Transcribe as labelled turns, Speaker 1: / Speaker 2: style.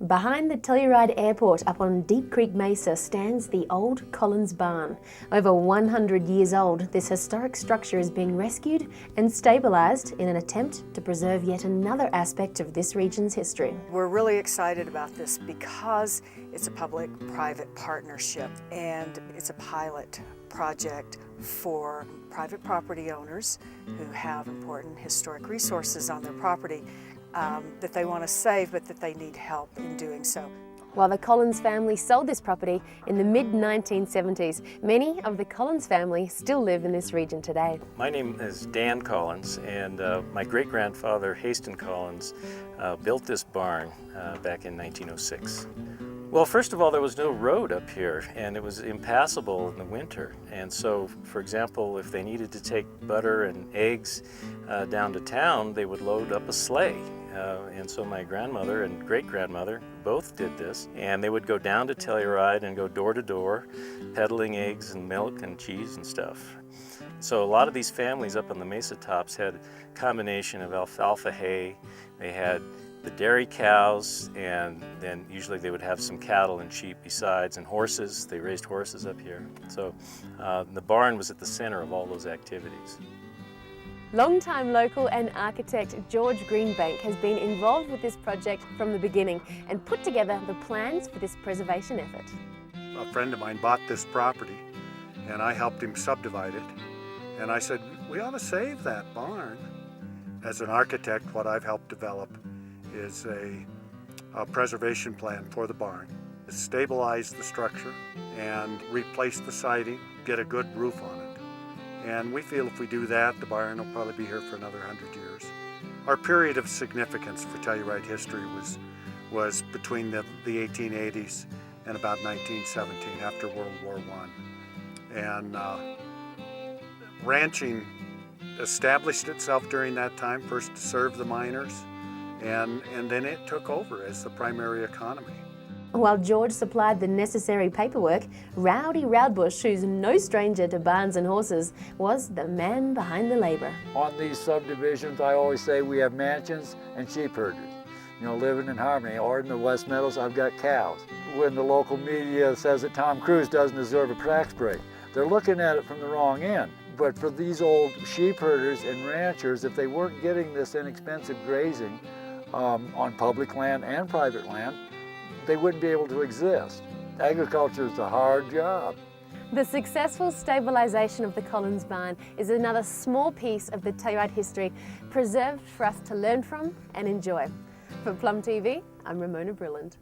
Speaker 1: Behind the Telluride Airport up on Deep Creek Mesa stands the old Collin's barn. Over 100 years old, this historic structure is being rescued and stabilised in an attempt to preserve yet another aspect of this region's history.
Speaker 2: We're really excited about this because it's a public-private partnership and it's a pilot project for private property owners who have important historic resources on their property that they want to save, but that they need help in doing so.
Speaker 1: While the Collins family sold this property in the mid-1970s, many of the Collins family still live in this region today.
Speaker 3: My name is Dan Collins, and my great-grandfather, Haston Collins, built this barn back in 1906. Well, first of all, there was no road up here, and it was impassable in the winter. And so, for example, if they needed to take butter and eggs down to town, they would load up a sleigh. And so my grandmother and great-grandmother both did this, and they would go down to Telluride and go door to door, peddling eggs and milk and cheese and stuff. So a lot of these families up on the mesa tops had a combination of alfalfa hay. They had the dairy cows, and then usually they would have some cattle and sheep besides, and horses. They raised horses up here. So the barn was at the center of all those activities.
Speaker 1: Long-time local and architect George Greenbank has been involved with this project from the beginning and put together the plans for this preservation effort.
Speaker 4: A friend of mine bought this property and I helped him subdivide it. And I said, we ought to save that barn. As an architect, what I've helped develop is a preservation plan for the barn. Stabilize the structure and replace the siding, get a good roof on it. And we feel if we do that, the barn will probably be here for another 100 years. Our period of significance for Telluride history was between the 1880s and about 1917, after World War I. And ranching established itself during that time, first to serve the miners, and then it took over as the primary economy.
Speaker 1: While George supplied the necessary paperwork, Rowdy Roudbush, who's no stranger to barns and horses, was the man behind the labour.
Speaker 5: On these subdivisions, I always say we have mansions and sheep herders, living in harmony. Or in the West Meadows, I've got cows. When the local media says that Tom Cruise doesn't deserve a tax break, they're looking at it from the wrong end. But for these old sheep herders and ranchers, if they weren't getting this inexpensive grazing on public land and private land, they wouldn't be able to exist. Agriculture is a hard job.
Speaker 1: The successful stabilisation of the Collins barn is another small piece of the Telluride history preserved for us to learn from and enjoy. For Plum TV, I'm Ramona Brilland.